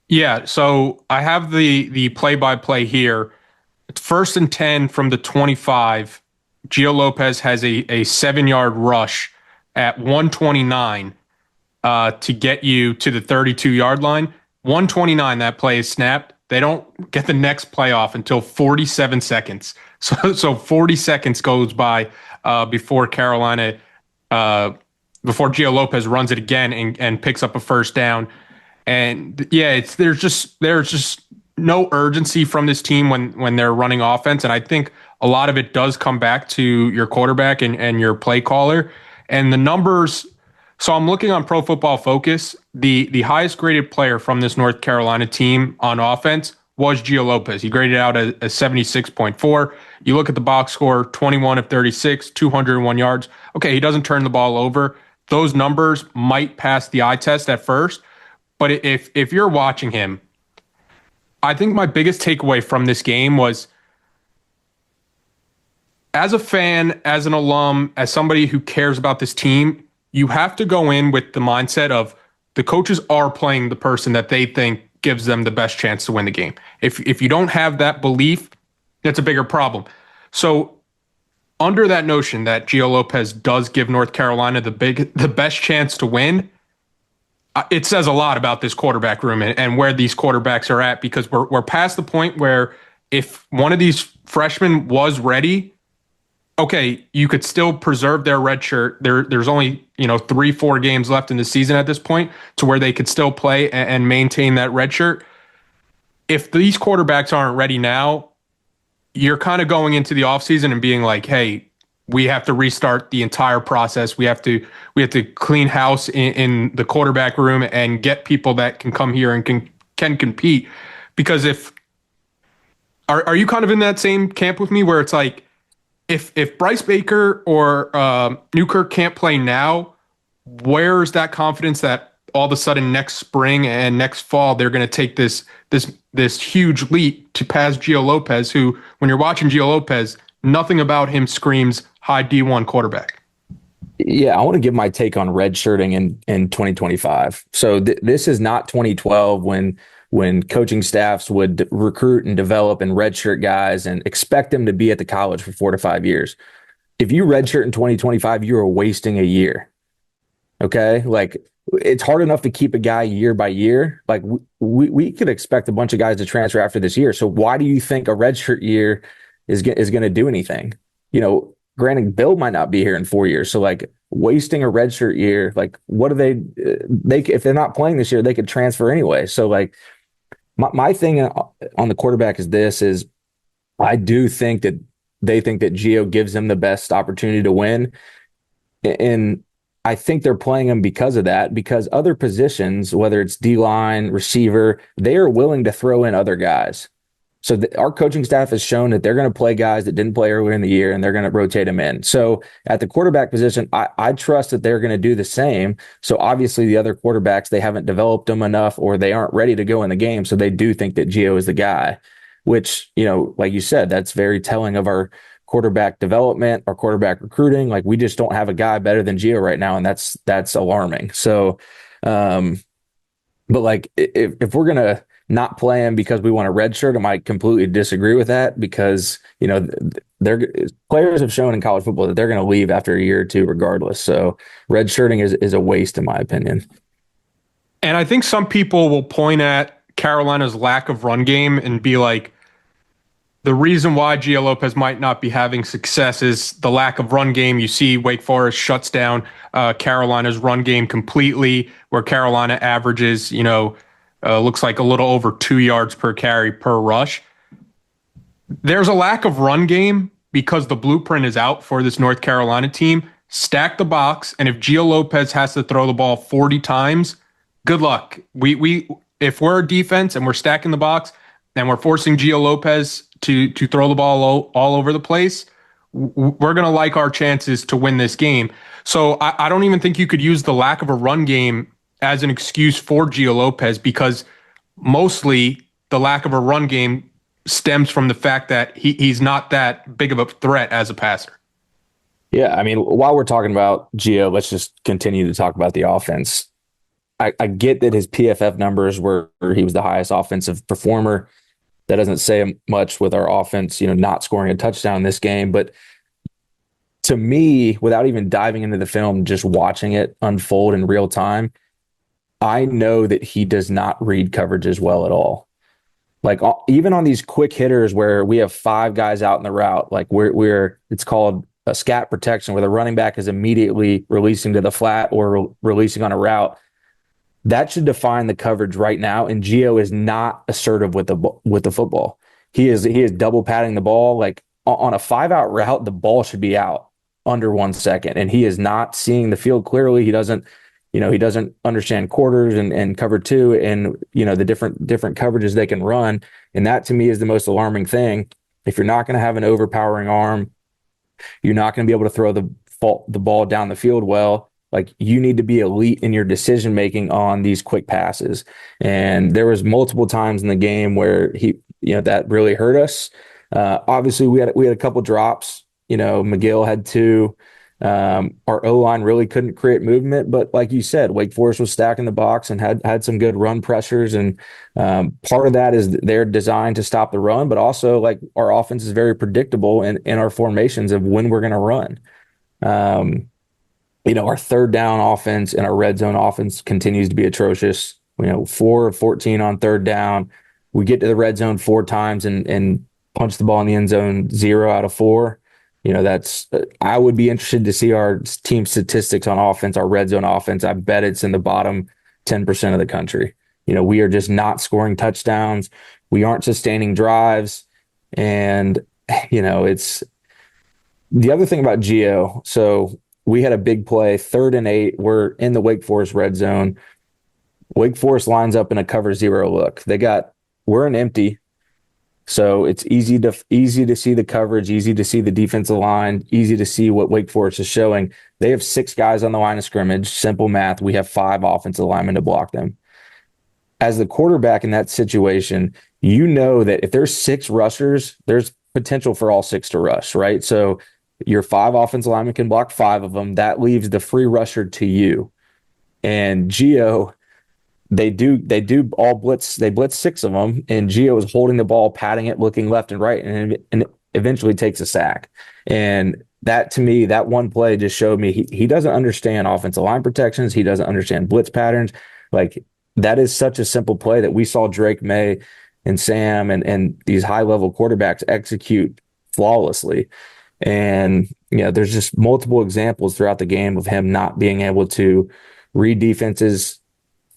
Yeah, so I have the play-by-play here. It's 1st and 10 from the 25. Gio Lopez has a 7-yard rush at 129 to get you to the 32-yard line. 129, that play is snapped. They don't get the next play off until 47 seconds. So 40 seconds goes by before Carolina, uh, before Gio Lopez runs it again and picks up a first down. And yeah, there's just no urgency from this team when they're running offense. And I think a lot of it does come back to your quarterback and your play caller. And the numbers, so I'm looking on Pro Football Focus. The highest graded player from this North Carolina team on offense was Gio Lopez. He graded out a 76.4. You look at the box score, 21 of 36, 201 yards. Okay, he doesn't turn the ball over. Those numbers might pass the eye test at first, but if you're watching him, I think my biggest takeaway from this game was, as a fan, as an alum, as somebody who cares about this team, you have to go in with the mindset of the coaches are playing the person that they think gives them the best chance to win the game. If you don't have that belief, that's a bigger problem. So under that notion that Gio Lopez does give North Carolina the best chance to win, it says a lot about this quarterback room and where these quarterbacks are at, because we're past the point where if one of these freshmen was ready, okay, you could still preserve their red shirt. There's only 3-4 games left in the season at this point to where they could still play and maintain that red shirt. If these quarterbacks aren't ready now, you're kind of going into the offseason and being like, hey, we have to restart the entire process. We have to clean house in the quarterback room and get people that can come here and can compete. Because if are you kind of in that same camp with me where it's like, if Bryce Baker or Newkirk can't play now, where's that confidence that all of a sudden next spring and next fall they're going to take this huge leap to pass Gio Lopez, who, when you're watching Gio Lopez, nothing about him screams high D1 quarterback. Yeah, I want to give my take on redshirting in 2025. So this is not 2012 when coaching staffs would recruit and develop and redshirt guys and expect them to be at the college for 4 to 5 years. If you redshirt in 2025, you are wasting a year. Okay, like it's hard enough to keep a guy year by year. Like we could expect a bunch of guys to transfer after this year. So why do you think a redshirt year is going to do anything? Granted, Bill might not be here in 4 years. So like wasting a redshirt year, like what do they if they're not playing this year, they could transfer anyway. So like my thing on the quarterback is I do think that they think that Gio gives them the best opportunity to win. And I think they're playing him because of that, because other positions, whether it's D-line, receiver, they are willing to throw in other guys. So our coaching staff has shown that they're going to play guys that didn't play earlier in the year, and they're going to rotate them in. So at the quarterback position, I trust that they're going to do the same. So obviously the other quarterbacks, they haven't developed them enough, or they aren't ready to go in the game. So they do think that Gio is the guy, which, like you said, that's very telling of our quarterback development, our quarterback recruiting. Like we just don't have a guy better than Gio right now. And that's alarming. So, but like if we're going to not play him because we want a red shirt, I might completely disagree with that, because, players have shown in college football that they're going to leave after a year or two regardless. So red shirting is a waste in my opinion. And I think some people will point at Carolina's lack of run game and be like, the reason why Gio Lopez might not be having success is the lack of run game. You see Wake Forest shuts down Carolina's run game completely, where Carolina averages, looks like a little over 2 yards per carry per rush. There's a lack of run game because the blueprint is out for this North Carolina team. Stack the box, and if Gio Lopez has to throw the ball 40 times, good luck. If we're a defense and we're stacking the box and we're forcing Gio Lopez to throw the ball all over the place, we're going to like our chances to win this game. So I don't even think you could use the lack of a run game as an excuse for Gio Lopez, because mostly the lack of a run game stems from the fact that he's not that big of a threat as a passer. Yeah, I mean, while we're talking about Gio, let's just continue to talk about the offense. I get that his PFF numbers were he was the highest offensive performer. That doesn't say much with our offense, not scoring a touchdown in this game. But to me, without even diving into the film, just watching it unfold in real time, I know that he does not read coverages well at all. Like even on these quick hitters where we have five guys out in the route, like we're it's called a scat protection, where the running back is immediately releasing to the flat or releasing on a route. That should define the coverage right now. And Gio is not assertive with the football. He is double patting the ball. Like on a 5-out route, the ball should be out under 1 second, and he is not seeing the field clearly. He doesn't understand quarters and cover two and the different coverages they can run. And that to me is the most alarming thing. If you're not going to have an overpowering arm, you're not going to be able to throw the ball down the field well. Like, you need to be elite in your decision making on these quick passes. And there was multiple times in the game where that really hurt us. Obviously we had a couple drops. McGill had two. Our O-line really couldn't create movement, but like you said, Wake Forest was stacking the box and had some good run pressures. And part of that is they're designed to stop the run, but also like our offense is very predictable in our formations of when we're going to run. Our third down offense and our red zone offense continues to be atrocious. 4 of 14 on third down. We get to the red zone 4 times and punch the ball in the end zone 0 out of 4. I would be interested to see our team statistics on offense, our red zone offense. I bet it's in the bottom 10% of the country. We are just not scoring touchdowns. We aren't sustaining drives. And, it's the other thing about Gio. So we had a big play, 3rd and 8. We're in the Wake Forest red zone. Wake Forest lines up in a cover 0 look. We're an empty. So it's easy to see the coverage, easy to see the defensive line, easy to see what Wake Forest is showing. They have 6 guys on the line of scrimmage. Simple math. We have 5 offensive linemen to block them. As the quarterback in that situation, that if there's 6 rushers, there's potential for all 6 to rush, right? So your 5 offensive linemen can block 5 of them. That leaves the free rusher to you. And Gio, They do all blitz. They blitz 6 of them, and Gio is holding the ball, patting it, looking left and right, and eventually takes a sack. And that, to me, that one play just showed me he doesn't understand offensive line protections. He doesn't understand blitz patterns. Like, that is such a simple play that we saw Drake May and Sam and these high-level quarterbacks execute flawlessly. And, there's just multiple examples throughout the game of him not being able to read defenses,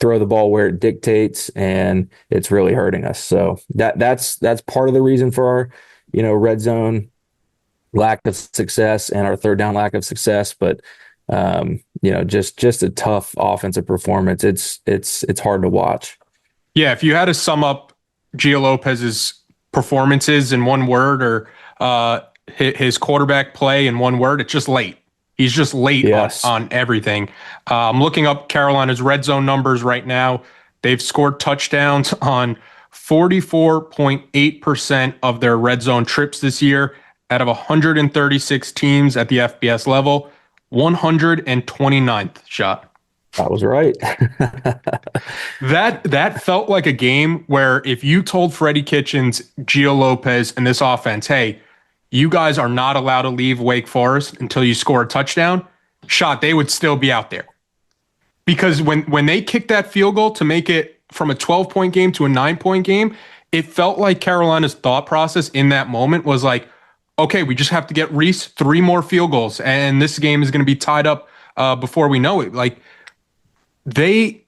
throw the ball where it dictates, and it's really hurting us. So that's part of the reason for our, red zone lack of success and our third down lack of success. But, just a tough offensive performance. It's hard to watch. Yeah. If you had to sum up Gio Lopez's performances in one word, or his quarterback play in one word, it's just late. He's just late. Yes. on everything. I'm looking up Carolina's red zone numbers right now. They've scored touchdowns on 44.8% of their red zone trips this year out of 136 teams at the FBS level. 129th shot. That was right. That felt like a game where if you told Freddie Kitchens, Gio Lopez, and this offense, hey, you guys are not allowed to leave Wake Forest until you score a touchdown, they would still be out there. Because when they kicked that field goal to make it from a 12-point game to a 9-point game, it felt like Carolina's thought process in that moment was like, okay, we just have to get Reese 3 more field goals, and this game is going to be tied up before we know it. Like, they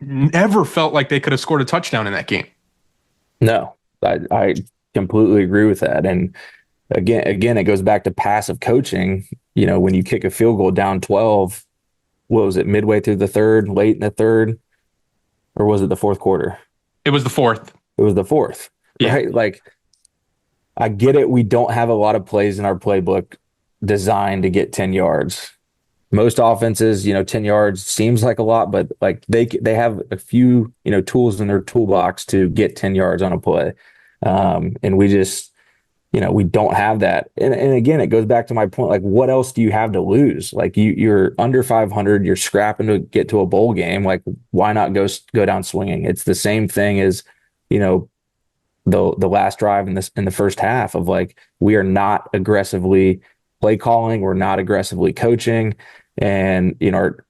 never felt like they could have scored a touchdown in that game. No, I completely agree with that. And again, it goes back to passive coaching. When you kick a field goal down 12, what was it, midway through the third, late in the third, or was it the fourth quarter? It was the fourth. It was the fourth, yeah. Right? Like, I get it. We don't have a lot of plays in our playbook designed to get 10 yards. Most offenses, 10 yards seems like a lot, but like they have a few, tools in their toolbox to get 10 yards on a play. And we just, we don't have that. And again, it goes back to my point. Like, what else do you have to lose? Like, you're under 500, you're scrapping to get to a bowl game. Like, why not go down swinging? It's the same thing as, the last drive in the first half of, like, we are not aggressively play calling, we're not aggressively coaching, and our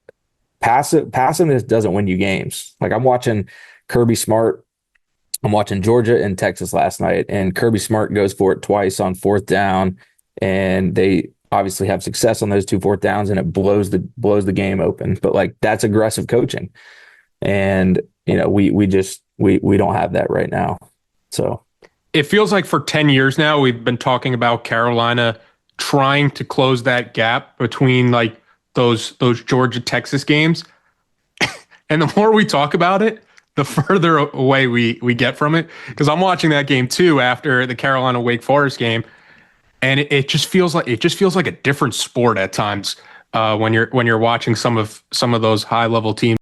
passiveness doesn't win you games. Like, I'm watching Kirby Smart. I'm watching Georgia and Texas last night, and Kirby Smart goes for it twice on 4th down, and they obviously have success on those 2 4th downs, and it blows the game open. But, like, that's aggressive coaching, and we don't have that right now. So it feels like for 10 years now we've been talking about Carolina trying to close that gap between, like, those Georgia Texas games, and the more we talk about it, the further away we get from it. Because I'm watching that game too after the Carolina Wake Forest game, and it just feels like a different sport at times when you're watching some of those high level teams.